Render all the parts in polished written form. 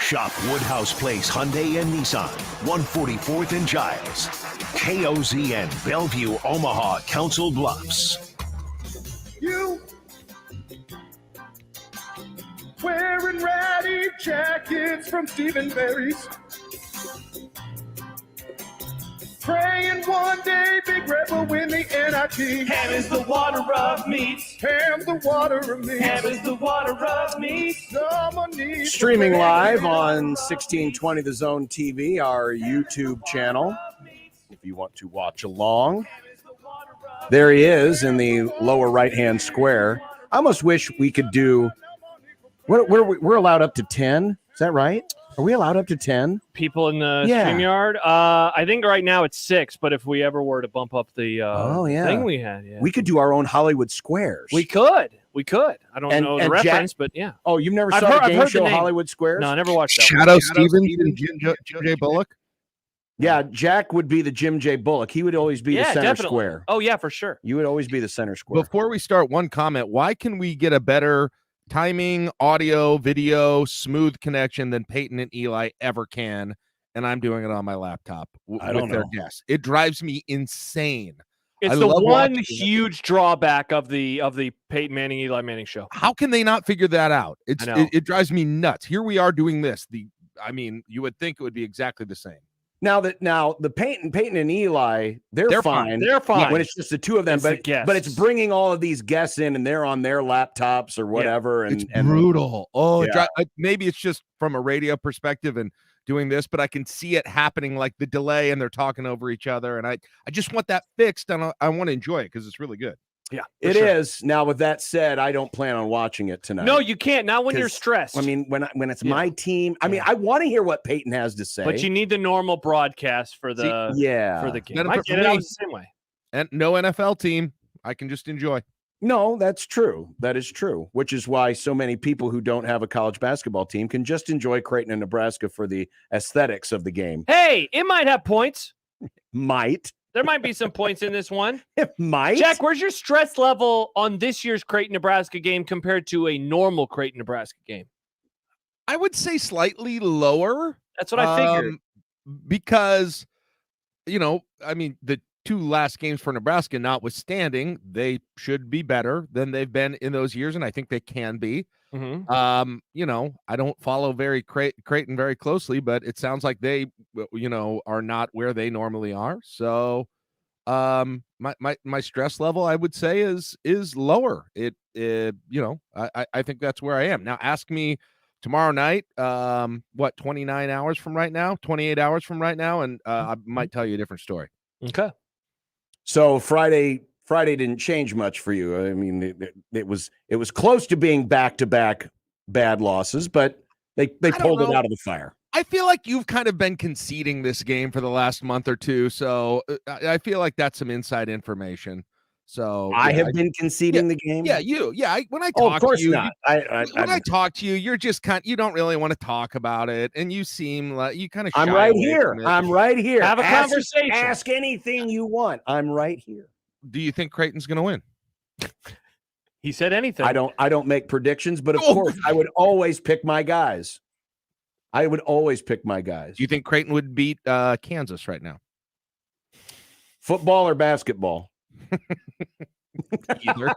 Shop Woodhouse Place Hyundai and Nissan, 144th and Giles. KOZN, Bellevue, Omaha, Council Bluffs. You wearing ratty jackets from Stephen Barry's. Praying one day Big Red will win the NIT. Ham is the water of meats. Ham the water of meats. Ham is the water of meats. Someone needs Streaming live on 1620 The Zone TV, our YouTube channel. If you want to watch along. There he is in the lower right-hand square. I almost wish we could do... We're allowed up to 10. Is that right? Are we allowed up to 10? People in the StreamYard? I think right now it's 6, but if we ever were to bump up the thing we had, we could do our own Hollywood Squares. We could. I don't know the reference, but yeah. Oh, you've never saw the game show Hollywood Squares? No, I never watched that. Shadow Stevens and Jim J. Bullock? Yeah, Jack would be the Jim J. Bullock. He would always be the center square. Oh, yeah, for sure. You would always be the center square. Before we start, one comment. Why can we get a better timing, audio, video, smooth connection than Peyton and Eli ever can? And I'm doing it on my laptop with their guests. It drives me insane. It's the one huge drawback of the Peyton Manning, Eli Manning show. How can they not figure that out? It drives me nuts. Here we are doing this. You would think it would be exactly the same. Now the Peyton and Eli, they're fine. They're fine when it's just the two of them. But it's bringing all of these guests in, and they're on their laptops or whatever. Yeah, it's brutal. Maybe it's just from a radio perspective and doing this, but I can see it happening, like the delay, and they're talking over each other. And I just want that fixed, and I want to enjoy it because it's really good. Yeah, it is. Now, with that said, I don't plan on watching it tonight. No, you can't. Not when you're stressed. I mean, when it's my team, I mean, I want to hear what Peyton has to say. But you need the normal broadcast for the for the game. I get it. I was the same way. And no NFL team, I can just enjoy. No, that's true. That is true. Which is why so many people who don't have a college basketball team can just enjoy Creighton and Nebraska for the aesthetics of the game. Hey, it might have points. There might be some points in this one. It might. Jack, where's your stress level on this year's Creighton-Nebraska game compared to a normal Creighton-Nebraska game? I would say slightly lower. That's what I figured. Because, the two last games for Nebraska notwithstanding, they should be better than they've been in those years, and I think they can be. Mm-hmm. I don't follow Creighton very closely, but it sounds like they, are not where they normally are. So, my stress level, I would say, is lower. I think that's where I am now. Ask me tomorrow night, 29 hours from right now, 28 hours from right now, and I might tell you a different story. Okay. So Friday didn't change much for you. I mean, it was close to being back-to-back bad losses, but they pulled it out of the fire. I feel like you've kind of been conceding this game for the last month or two, so I feel like that's some inside information. So I have been conceding the game. Yeah, you. Yeah, when I talk to you, not. When I talk to you, you're just you don't really want to talk about it, and you seem like you kind of. I'm right here. I'm right here. Have a conversation. Ask anything you want. I'm right here. Do you think Creighton's going to win? He said anything. I don't make predictions, but of course, I would always pick my guys. Do you think Creighton would beat Kansas right now? Football or basketball? Either.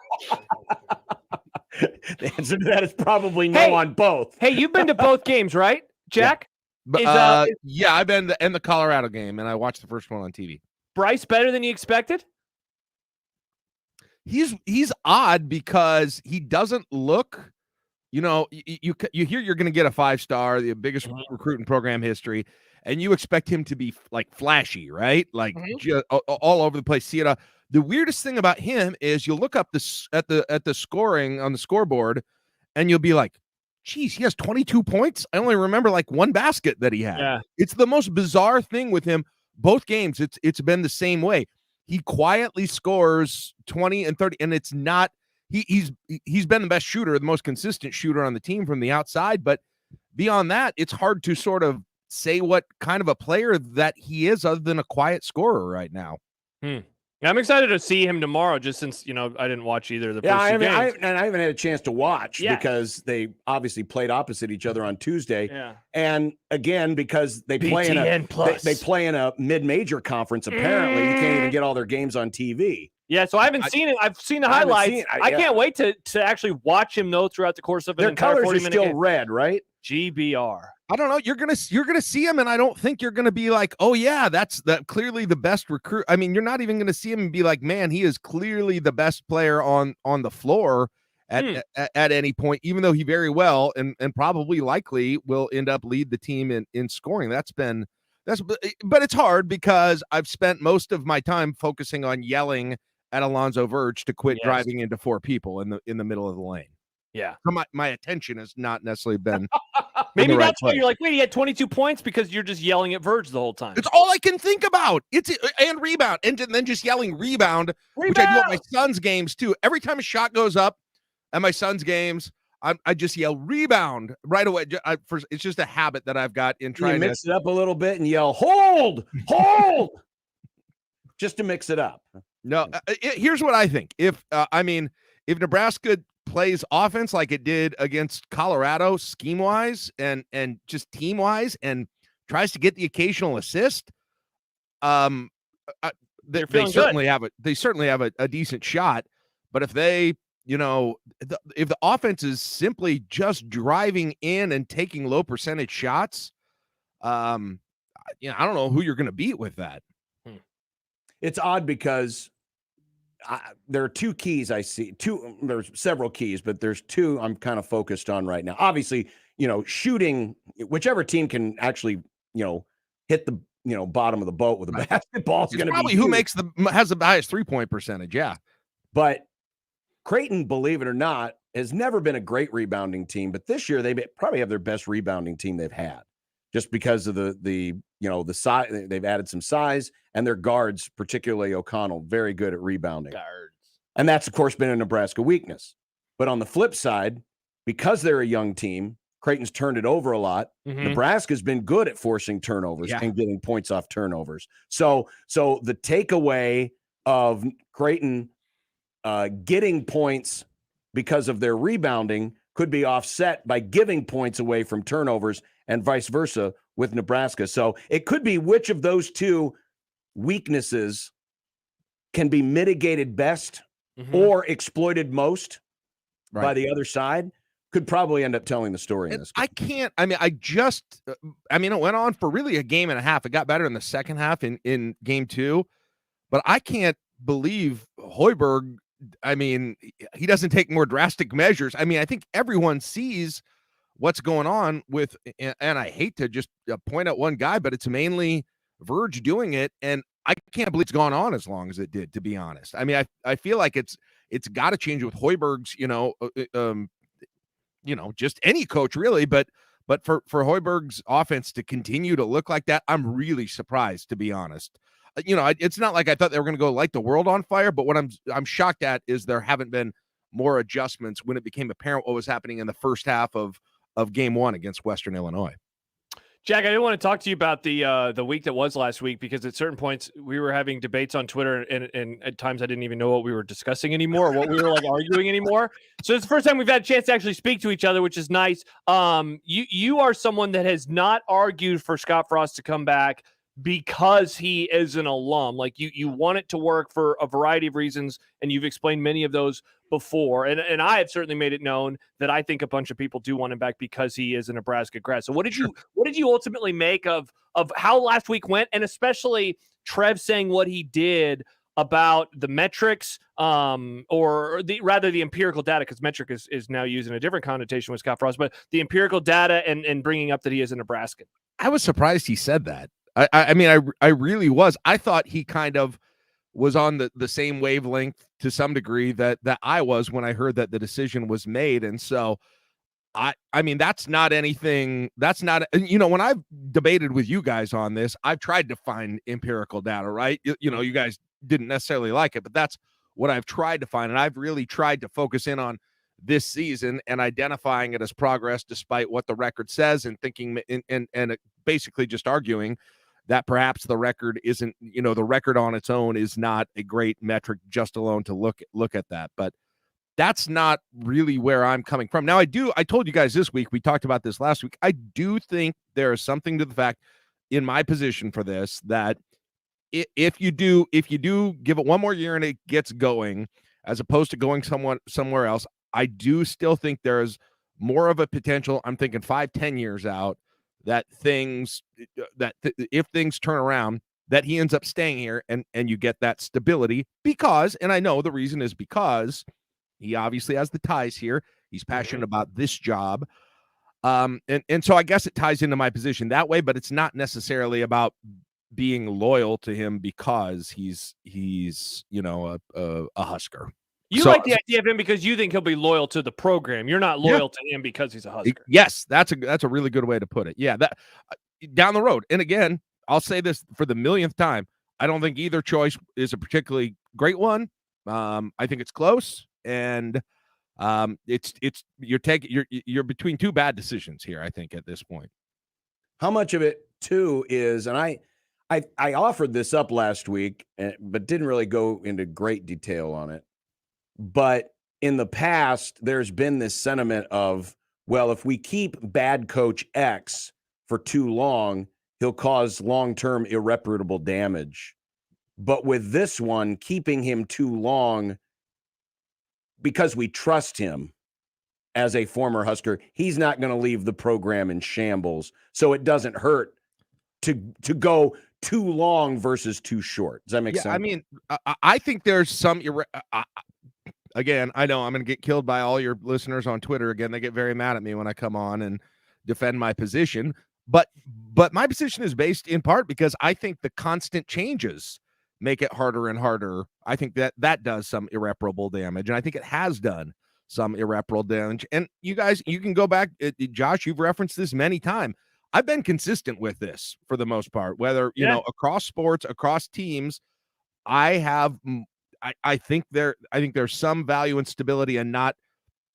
The answer to that is probably no on both. Hey, you've been to both games, right, Jack? Yeah. Yeah, I've been in the Colorado game, and I watched the first one on TV. Bryce better than you expected? He's odd because he doesn't look, you hear you're going to get a 5-star, the biggest recruiting program history, and you expect him to be like flashy, right? Like just all over the place. See it. The weirdest thing about him is you'll look up at the scoring on the scoreboard, and you'll be like, geez, he has 22 points. I only remember like one basket that he had. Yeah. It's the most bizarre thing with him. Both games, it's been the same way. He quietly scores 20 and 30, and it's not. He's been the best shooter, the most consistent shooter on the team from the outside. But beyond that, it's hard to sort of say what kind of a player that he is, other than a quiet scorer right now. I'm excited to see him tomorrow, just since I didn't watch either of the first I two games. I haven't had a chance to watch because they obviously played opposite each other on Tuesday. Yeah. And again, because they play they play in a mid-major conference. Apparently, you can't even get all their games on TV. Yeah, so I haven't seen it. I've seen the highlights. I can't wait to actually watch him throughout the course of an entire 40-minute game. Their colors are still red, right? GBR. I don't know. You're gonna see him, and I don't think you're gonna be like, oh yeah, that's clearly the best recruit. I mean, you're not even gonna see him and be like, man, he is clearly the best player on the floor at any point, even though he very well and probably likely will end up lead the team in scoring. But it's hard because I've spent most of my time focusing on yelling at Alonzo Verge to quit driving into four people in the middle of the lane. Yeah. So my attention has not necessarily been maybe that's why you're like, wait, he had 22 points because you're just yelling at Verge the whole time. It's all I can think about. And rebound. And then just yelling rebound, which I do at my son's games too. Every time a shot goes up at my son's games, I just yell rebound right away. It's just a habit that I've got in trying to mix it up a little bit and yell, hold, just to mix it up. No, here's what I think. If Nebraska plays offense like it did against Colorado, scheme-wise and just team-wise, and tries to get the occasional assist, they certainly have a decent shot. But if they, if the offense is simply just driving in and taking low percentage shots, I don't know who you're going to beat with that. It's odd because there are two keys I see. There's several keys, but there's two I'm kind of focused on right now. Obviously, shooting, whichever team can actually, hit the, bottom of the boat with a basketball is going to be probably who has the highest 3-point percentage. Yeah. But Creighton, believe it or not, has never been a great rebounding team, but this year they probably have their best rebounding team they've had, just because of the size. They've added some size, and their guards, particularly O'Connell, very good at rebounding. And that's, of course, been a Nebraska weakness. But on the flip side, because they're a young team, Creighton's turned it over a lot. Mm-hmm. Nebraska's been good at forcing turnovers and getting points off turnovers. So the takeaway of Creighton getting points because of their rebounding could be offset by giving points away from turnovers, and vice versa with Nebraska. So it could be which of those two weaknesses can be mitigated best or exploited most by the other side, could probably end up telling the story in this game. It went on for really a game and a half. It got better in the second half in game two, but I can't believe Hoiberg. He doesn't take more drastic measures. I think everyone sees what's going on with, and I hate to just point out one guy, but it's mainly Verge doing it. And I can't believe it's gone on as long as it did, to be honest. I feel like it's got to change with Hoiberg's, just any coach really, but for Hoiberg's offense to continue to look like that, I'm really surprised, to be honest. It's not like I thought they were going to go light the world on fire, but what I'm shocked at is there haven't been more adjustments when it became apparent what was happening in the first half of game one against Western Illinois. Jack, I didn't want to talk to you about the week that was last week, because at certain points we were having debates on Twitter, and at times I didn't even know what we were discussing anymore, or what we were arguing anymore. So it's the first time we've had a chance to actually speak to each other, which is nice. You are someone that has not argued for Scott Frost to come back because he is an alum. Like you want it to work for a variety of reasons, and you've explained many of those before. And I have certainly made it known that I think a bunch of people do want him back because he is a Nebraska grad. So what did you ultimately make of how last week went, and especially Trev saying what he did about the metrics, or the empirical data, because metric is now used in a different connotation with Scott Frost, but the empirical data and bringing up that he is a Nebraskan. I was surprised he said that. I really was. I thought he kind of was on the same wavelength to some degree that I was when I heard that the decision was made. And so that's not anything. That's not, when I've debated with you guys on this, I've tried to find empirical data, right? You guys didn't necessarily like it, but that's what I've tried to find. And I've really tried to focus in on this season and identifying it as progress despite what the record says, and thinking and basically just arguing that perhaps the record isn't, the record on its own is not a great metric just alone to look at that. But that's not really where I'm coming from. Now, I told you guys this week, we talked about this last week. I do think there is something to the fact in my position for this, that if you do give it one more year and it gets going, as opposed to going somewhere else, I do still think there's more of a potential. I'm thinking 5-10 years out that if things turn around, that he ends up staying here and you get that stability because, and I know the reason is because he obviously has the ties here. He's passionate about this job. And so I guess it ties into my position that way, but it's not necessarily about being loyal to him because he's a Husker. You like the idea of him because you think he'll be loyal to the program. You're not loyal to him because he's a Husker. Yes, that's a really good way to put it. Yeah, that down the road. And again, I'll say this for the millionth time. I don't think either choice is a particularly great one. I think it's close, and you're between two bad decisions here, I think, at this point. How much of it too is, and I offered this up last week, but didn't really go into great detail on it. But in the past, there's been this sentiment of, well, if we keep bad coach X for too long, he'll cause long-term irreparable damage. But with this one, keeping him too long because we trust him as a former Husker, he's not going to leave the program in shambles. So it doesn't hurt to go too long versus too short. Does that make sense? I mean, I think there's some again, I know I'm going to get killed by all your listeners on Twitter. Again, they get very mad at me when I come on and defend my position. But my position is based in part because I think the constant changes make it harder and harder. I think that does some irreparable damage, and I think it has done some irreparable damage. And you guys, you can go back. Josh, you've referenced this many times. I've been consistent with this for the most part, whether, across sports, across teams. I think there's some value and stability in not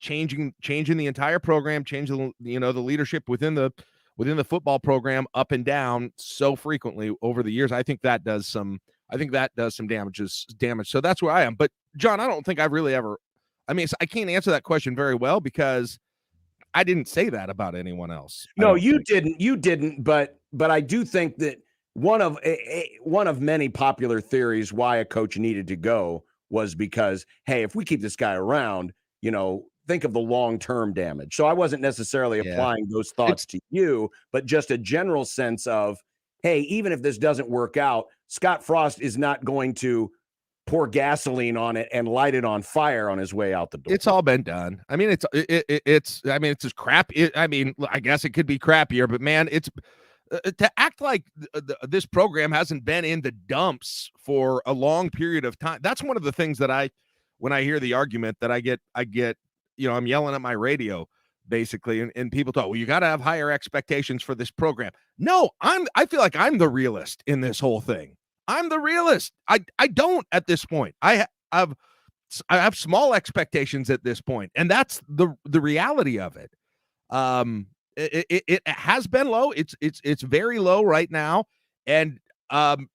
changing the entire program, changing the leadership within the football program up and down so frequently over the years. I think that does some damage. So that's where I am. But John, I don't think I've really ever. I mean, I can't answer that question very well because I didn't say that about anyone else. No, you didn't. You didn't. But I do think that one of many popular theories why a coach needed to go was because, hey, if we keep this guy around, think of the long-term damage. So I wasn't necessarily applying those thoughts to you, but just a general sense of, hey, even if this doesn't work out, Scott Frost is not going to pour gasoline on it and light it on fire on his way out the door. It's all been done. I mean, it's just crap. I guess it could be crappier, but man, it's to act like this program hasn't been in the dumps for a long period of time. That's one of the things that when I hear the argument that I get, I'm yelling at my radio basically. And people talk, well, you got to have higher expectations for this program. No, I feel like I'm the realist in this whole thing. I'm the realist. I don't at this point. I have small expectations at this point, and that's the reality of it. It has been low. It's very low right now, and I'm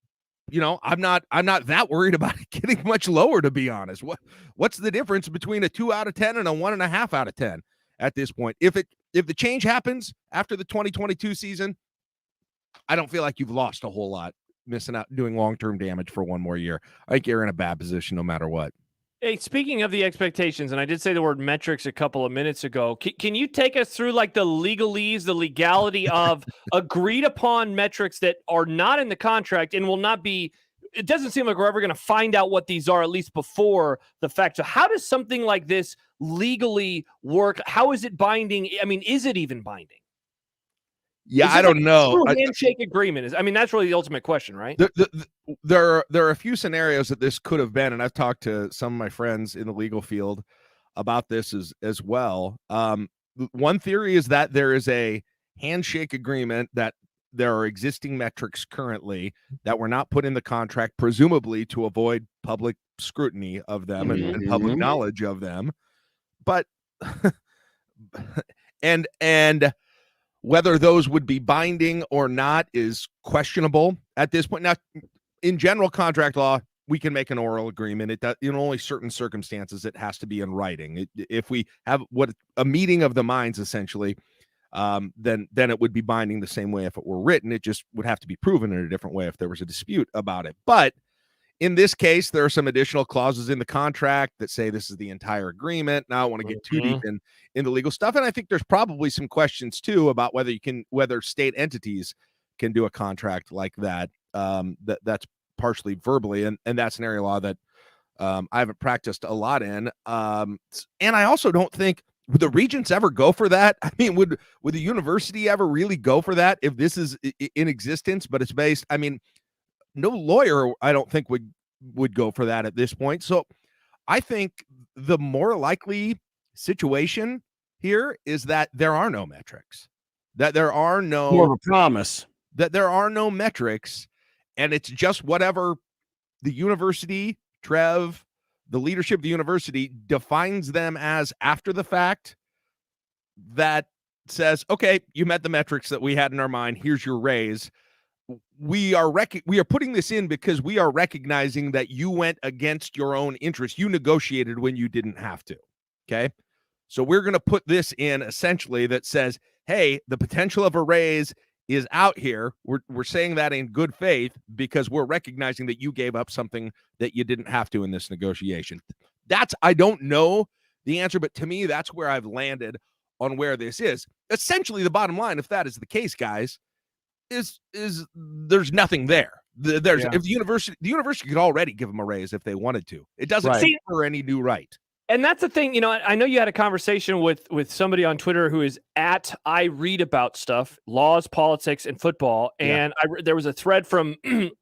not that worried about it getting much lower, to be honest. What's the difference between a 2 out of 10 and a 1.5 out of 10 at this point? If the change happens after the 2022 season, I don't feel like you've lost a whole lot missing out doing long-term damage for one more year. I think you're in a bad position no matter what. Hey, speaking of the expectations, and I did say the word metrics a couple of minutes ago, can you take us through like the legalese, the legality of agreed upon metrics that are not in the contract and will not be, it doesn't seem like we're ever going to find out what these are, at least before the fact. So how does something like this legally work? How is it binding? I mean, is it even binding? Yeah, I don't know. Handshake agreement that's really the ultimate question, right? There are a few scenarios that this could have been, and I've talked to some of my friends in the legal field about this as well. One theory is that there is a handshake agreement that there are existing metrics currently that were not put in the contract, presumably to avoid public scrutiny of them and public knowledge of them. But and Whether those would be binding or not is questionable at this point. Now, in general contract law, we can make an oral agreement. In only certain circumstances it has to be in writing. If we have a meeting of the minds, essentially, then it would be binding the same way if it were written. It just would have to be proven in a different way if there was a dispute about it. But in this case, there are some additional clauses in the contract that say this is the entire agreement. Now, I don't want to get too deep in the legal stuff, and I think there's probably some questions too about whether state entities can do a contract like that. That's partially verbally, and that's an area law that I haven't practiced a lot in. And I also don't think would the regents ever go for that. I mean, would the university ever really go for that if this is in existence? But it's based. I mean, no lawyer, I don't think would go for that at this point. So I think the more likely situation here is that there are no metrics, that there are no more of a promise, that there are no metrics, and it's just whatever the university, Trev, the leadership of the university defines them as after the fact, that says, okay, you met the metrics that we had in our mind. Here's your raise. We are putting this in because we are recognizing that you went against your own interest. You negotiated when you didn't have to. Okay. So we're going to put this in essentially that says, hey, the potential of a raise is out here. We're saying that in good faith because we're recognizing that you gave up something that you didn't have to in this negotiation. I don't know the answer, but to me, that's where I've landed on where this is. Essentially, the bottom line, if that is the case, guys, is there's nothing there. If the university could already give them a raise if they wanted to. It doesn't seem for any new right. And that's the thing, I know you had a conversation with somebody on Twitter who is at I read about stuff, laws, politics, and football. And there was a thread from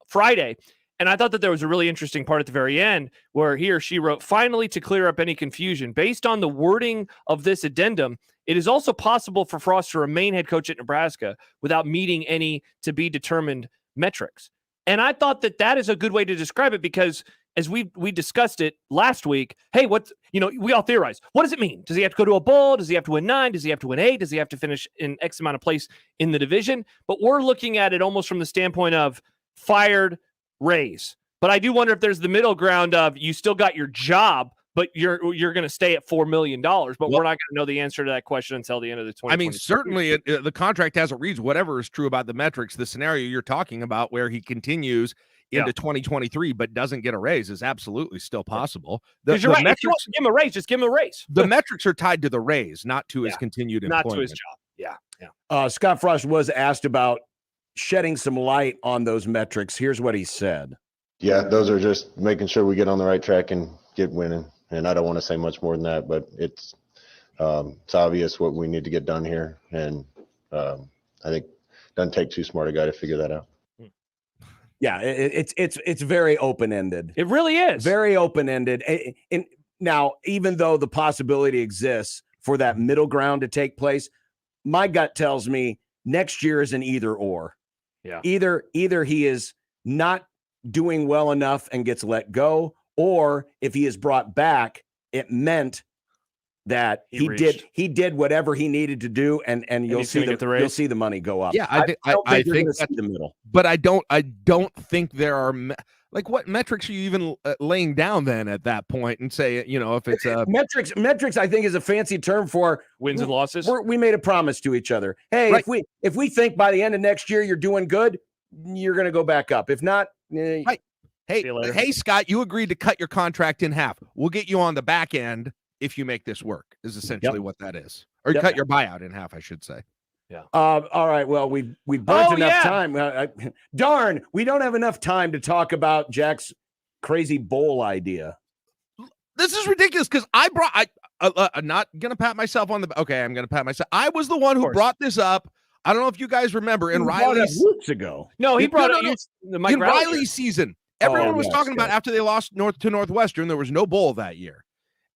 Friday, and I thought that there was a really interesting part at the very end where he or she wrote, finally, to clear up any confusion, based on the wording of this addendum, it is also possible for Frost to remain head coach at Nebraska without meeting any to be determined metrics. And I thought that is a good way to describe it because as we discussed it last week, hey, we all theorized. What does it mean? Does he have to go to a bowl? Does he have to win 9? Does he have to win 8? Does he have to finish in X amount of place in the division? But we're looking at it almost from the standpoint of fired, raise. But I do wonder if there's the middle ground of you still got your job, but you're going to stay at $4 million. But we're not going to know the answer to that question until the end of the 2020. I mean, certainly the contract as it reads, whatever is true about the metrics, the scenario you're talking about where he continues into 2023 but doesn't get a raise is absolutely still possible. Because you're right. If you want to give him a raise, just give him a raise. The metrics are tied to the raise, not to his continued employment. Not to his job. Yeah. Scott Frost was asked about shedding some light on those metrics. Here's what he said. Yeah, those are just making sure we get on the right track and get winning. And I don't want to say much more than that, but it's obvious what we need to get done here. And I think it doesn't take too smart a guy to figure that out. Yeah, it's very open-ended. It really is. Very open-ended. And now, even though the possibility exists for that middle ground to take place, my gut tells me next year is an either or. Yeah. Either he is not doing well enough and gets let go, or if he is brought back, it meant that he did whatever he needed to do, and you'll see the money go up. Yeah, I think that's the middle. But I don't think there are like what metrics are you even laying down then at that point and say, if it's metrics I think is a fancy term for wins and losses. We made a promise to each other. Hey, right. if we think by the end of next year you're doing good, you're going to go back up. If not, right. Hey, Scott, you agreed to cut your contract in half. We'll get you on the back end if you make this work, is essentially what that is. Or you cut your buyout in half, I should say. Yeah. All right. Well, we burnt enough time. Darn, we don't have enough time to talk about Jack's crazy bowl idea. This is ridiculous because I'm not going to pat myself on the. Okay, I'm going to pat myself. I was the one who brought this up. I don't know if you guys remember in Riley's weeks ago. No, he brought it in Riley's season. Everyone was talking about after they lost to Northwestern, there was no bowl that year.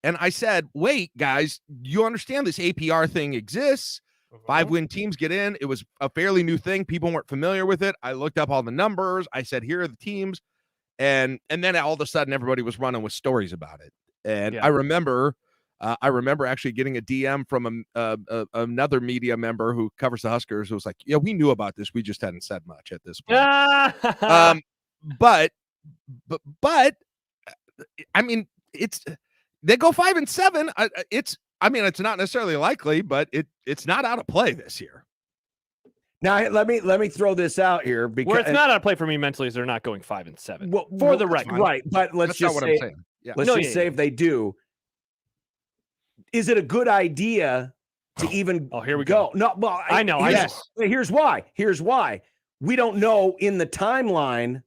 And I said, wait, guys, you understand this APR thing exists. 5-win teams get in. It was a fairly new thing. People weren't familiar with it. I looked up all the numbers. I said, here are the teams. And then all of a sudden, everybody was running with stories about it. And I remember I remember actually getting a DM from another media member who covers the Huskers who was like, yeah, we knew about this. We just hadn't said much at this point. But I mean, they go 5-7. It's not necessarily likely, but it's not out of play this year. Now let me throw this out here because where it's not out of play for me mentally is they're not going 5-7. Well, for the record, right? But let's That's just not what say, I'm saying. Yeah. let's just say if they do, is it a good idea to even? Oh, here we go. No, well, I know. Here's why. We don't know in the timeline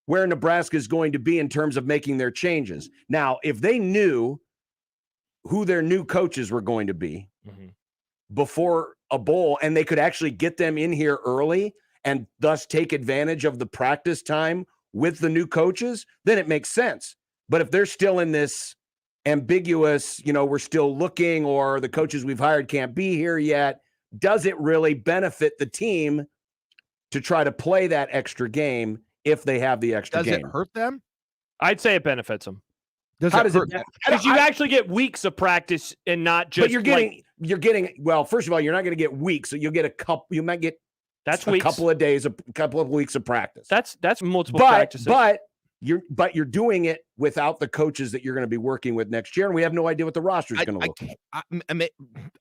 where Nebraska is going to be in terms of making their changes. Now, if they knew who their new coaches were going to be before a bowl, and they could actually get them in here early and thus take advantage of the practice time with the new coaches, then it makes sense. But if they're still in this ambiguous, we're still looking, or the coaches we've hired can't be here yet, does it really benefit the team to try to play that extra game if they have the extra game? Does it hurt them? I'd say it benefits them. How does it? Because you actually get weeks of practice and not just. But you're getting. Well, first of all, you're not going to get weeks, so you'll get a couple. You might get a couple of days, a couple of weeks of practice. That's multiple practices. But you're doing it without the coaches that you're going to be working with next year, and we have no idea what the roster is going to look like.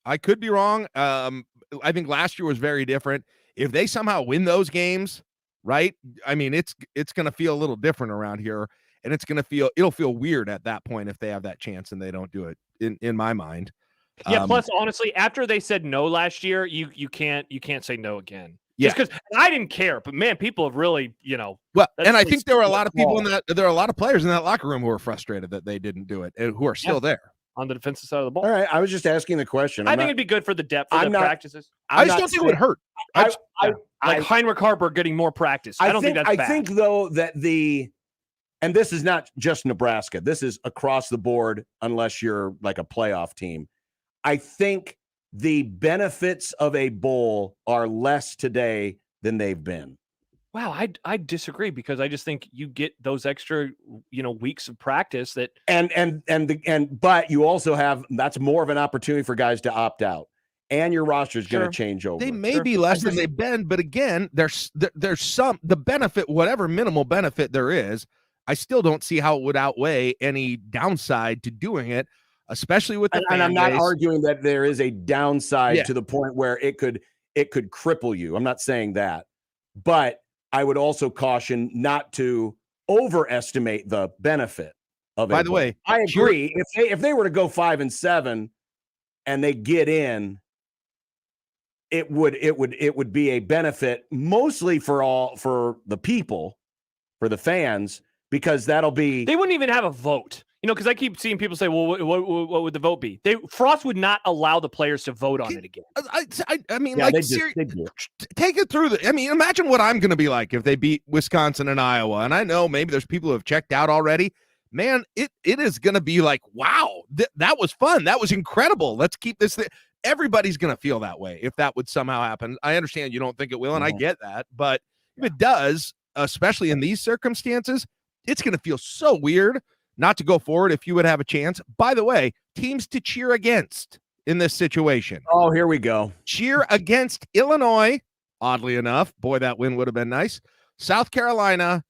I could be wrong. I think last year was very different. If they somehow win those games, right? I mean, it's going to feel a little different around here. And it'll feel weird at that point if they have that chance and they don't do it, in my mind. Yeah. Plus, honestly, after they said no last year, you can't say no again. Yeah. Just because I didn't care, but man, people have really, Well, and I think there were a lot of people there are a lot of players in that locker room who were frustrated that they didn't do it and who are still there on the defensive side of the ball. All right, I was just asking the question. I think it'd be good for the depth of the practices. I just don't think it would hurt. Like Heinrich Harper getting more practice. I don't think that's bad. I think though that and this is not just Nebraska. This is across the board, unless you're like a playoff team. I think the benefits of a bowl are less today than they've been. Wow, I disagree, because I just think you get those extra, weeks of practice that but you also have, that's more of an opportunity for guys to opt out, and your roster is going to change over. They may be less than they've been, but again, there's the benefit, whatever minimal benefit there is. I still don't see how it would outweigh any downside to doing it, especially with the and I'm not arguing that there is a downside to the point where it could cripple you. I'm not saying that, but I would also caution not to overestimate the benefit of it. By the way, I agree. If they were to go 5-7 and they get in, it would be a benefit mostly for the people, for the fans, because that'll be. They wouldn't even have a vote. Because I keep seeing people say, well, what would the vote be? Frost would not allow the players to vote on it again. I mean, take it through. Imagine what I'm going to be like if they beat Wisconsin and Iowa. And I know maybe there's people who have checked out already. Man, it is going to be like, wow, that was fun. That was incredible. Let's keep this thing. Everybody's going to feel that way if that would somehow happen. I understand you don't think it will, and I get that. But if it does, especially in these circumstances, it's going to feel so weird not to go forward if you would have a chance. By the way, teams to cheer against in this situation. Oh, here we go. Cheer against Illinois, oddly enough. Boy, that win would have been nice. South Carolina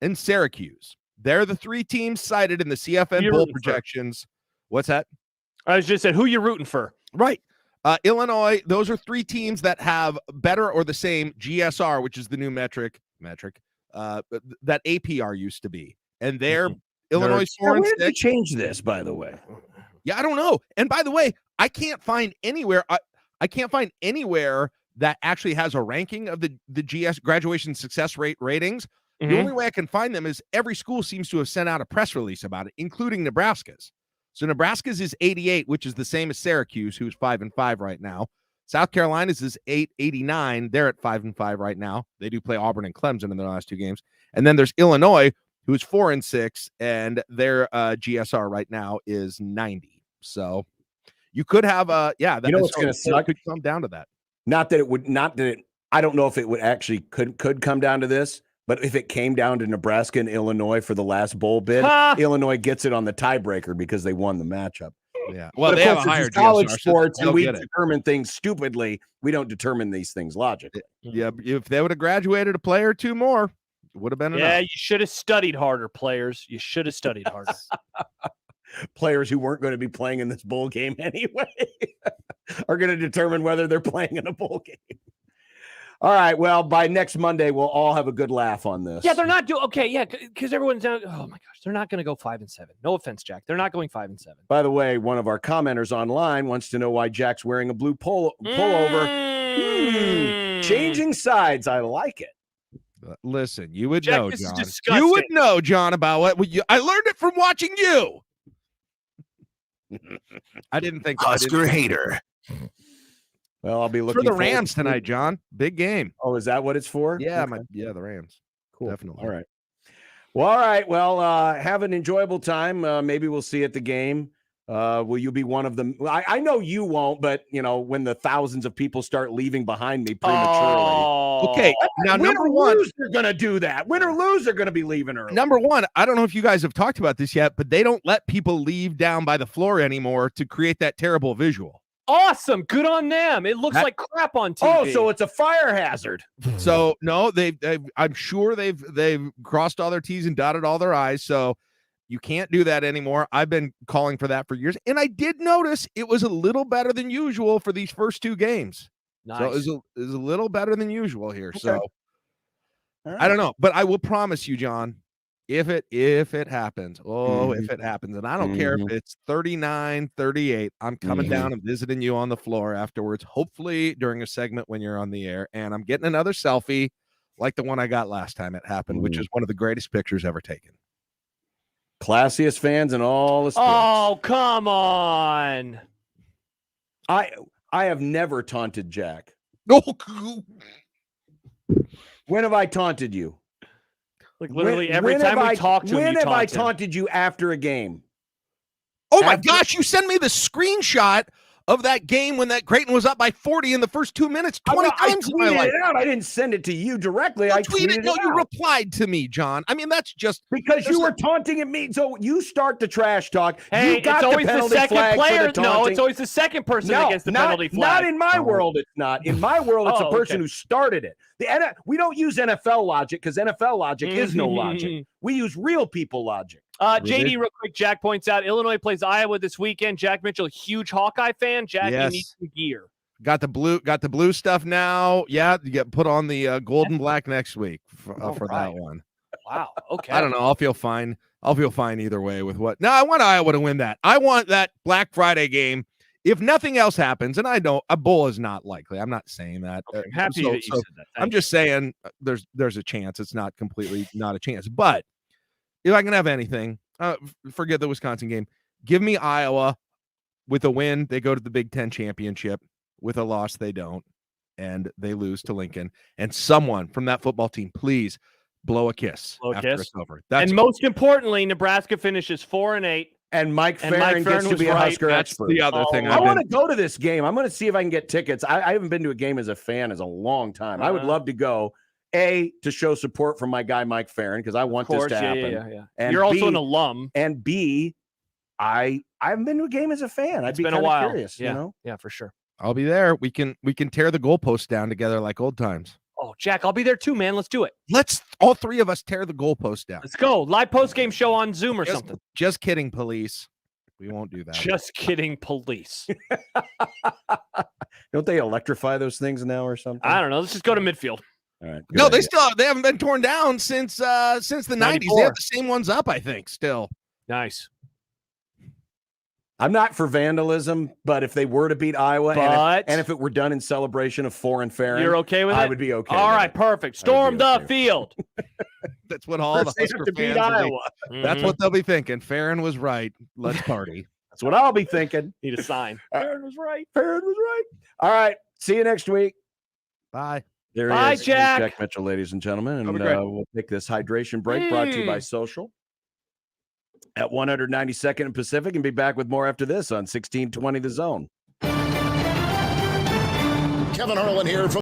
and Syracuse. They're the three teams cited in the CFN bowl projections. What's that? I was just saying, who you rooting for? Right. Illinois, those are three teams that have better or the same GSR, which is the new metric that APR used to be. And they're Illinois 4-6. Where did they change this, by the way? Yeah, I don't know. And by the way, I can't find anywhere. I can't find anywhere that actually has a ranking of the GS graduation success rate ratings. The only way I can find them is every school seems to have sent out a press release about it, including Nebraska's. So Nebraska's is 88, which is the same as Syracuse, who's 5-5 right now. South Carolina's is 89. They're at 5-5 right now. They do play Auburn and Clemson in their last two games. And then there's Illinois, who's 4-6, and their GSR right now is 90. So you could have what's going to suck? Could come down to that. I don't know if it would actually could come down to this, but if it came down to Nebraska and Illinois for the last bowl bid, Illinois gets it on the tiebreaker because they won the matchup. Yeah. Well, But they of have course, a higher it's college GSR, so sports, and they'll we get it. determine things stupidly. We don't determine these things logically. Yeah, if they would have graduated a player or two more, it would have been Yeah, enough. you should have studied harder, players. You should have studied harder. Players who weren't going to be playing in this bowl game anyway are going to determine whether they're playing in a bowl game. All right. Well, by next Monday, we'll all have a good laugh on this. Yeah, they're not doing okay. Yeah, because everyone's down. Oh my gosh, they're not going to go 5-7. No offense, Jack. They're not going 5-7. By the way, one of our commenters online wants to know why Jack's wearing a blue pullover. Changing sides. I like it. Listen, you would Jack, know, this is John. disgusting. You would know, John, about what I learned it from watching you. I didn't think Husker hater. Well, I'll be for looking the forward Rams to it. tonight, John. Big game. Oh, is that what it's for? Yeah, Okay. the Rams. Cool. Definitely. All right. Well, all right. Well, have an enjoyable time. Maybe we'll see you at the game. Will you be one of them? I know you won't, but when the thousands of people start leaving behind me prematurely. Okay. Now, Win number or one, lose, they're going to do that. Win or lose, they're going to be leaving early. Number one, I don't know if you guys have talked about this yet, but they don't let people leave down by the floor anymore to create that terrible visual. Awesome. Good on them. It looks like crap on TV. Oh, so it's a fire hazard. So no, I'm sure they've crossed all their T's and dotted all their I's. So you can't do that anymore. I've been calling for that for years, and I did notice it was a little better than usual for these first two games. Nice. So it was a little better than usual here. Okay. So Right. I don't know, but I will promise you, John, if it happens, if it happens, and I don't care if it's 39-38, I'm coming down and visiting you on the floor afterwards, hopefully during a segment when you're on the air, and I'm getting another selfie like the one I got last time it happened, which is one of the greatest pictures ever taken. Classiest fans in all the sports. Oh, come on. I have never taunted Jack. When have I taunted you? Like literally every time we talk to him, when you have I taunt him. taunted you after a game? Oh my gosh, you send me the screenshot of that game when that Creighton was up by 40 in the first 2 minutes 20 times in my tweeted life. it out. I didn't send it to you directly. You I tweeted tweeted no, it you out. replied to me, John. I mean, that's just Because you were taunting at me. So you start the trash talk. Hey, you got it's always the penalty second flag for player. the No, taunting. it's always the second person that gets the penalty flag. Not in my world, it's not. In my world, it's Oh, the person okay. who started it. We don't use NFL logic because NFL logic is no logic. We use real people logic. JD, real quick, Jack points out Illinois plays Iowa this weekend. Jack Mitchell, huge Hawkeye fan. Jack, Yes. you need some gear. got the blue stuff now. Yeah, you get put on the gold and black next week for that one. Wow. Okay. I don't know. I'll feel fine. Either way with what. No, I want Iowa to win that. I want that Black Friday game. If nothing else happens, and I know a bowl is not likely. I'm not saying that. Okay, I'm happy that you said that. I'm just saying there's a chance. It's not completely not a chance. But if I can have anything, forget the Wisconsin game. Give me Iowa with a win. They go to the Big Ten championship. With a loss, they don't, and they lose to Lincoln. And someone from that football team, please blow a kiss after it's over. And most importantly, Nebraska finishes 4-8. And Mike Farron gets to be a Husker expert. The other thing I want to go to this game. I'm going to see if I can get tickets. I haven't been to a game as a fan as a long time. I would love to go, A, to show support from my guy Mike Farron, because I want this to happen. Yeah. And You're also B, an alum. And B, I haven't been to a game as a fan. I'd be been a kind of while. curious. Yeah. Yeah, for sure. I'll be there. We can tear the goalposts down together like old times. Oh, Jack, I'll be there too, man. Let's do it. Let's all three of us tear the goalpost down. Let's go. Live post-game show on Zoom or something. Just kidding, police. We won't do that. Just kidding, police. Don't they electrify those things now or something? I don't know. Let's just go to midfield. All right. No, good idea. they haven't been torn down since the 90s. 94. They have the same ones up, I think, still. Nice. I'm not for vandalism, but if they were to beat Iowa and if it were done in celebration of Farron, You're okay with it? I would be okay. All with right, it. perfect. Storm the okay. field. That's what all First the they have Husker to beat fans will Iowa. be. That's what they'll be thinking. Farron was right. Let's party. That's what I'll be thinking. Need a sign. Farron was right. Farron was right. All right. See you next week. Bye. There Bye, he is. Jack. Jack Mitchell, ladies and gentlemen. And Have a great- we'll take this hydration break brought to you by Social at 192nd and Pacific, and be back with more after this on 1620 The Zone. Kevin Harlan here from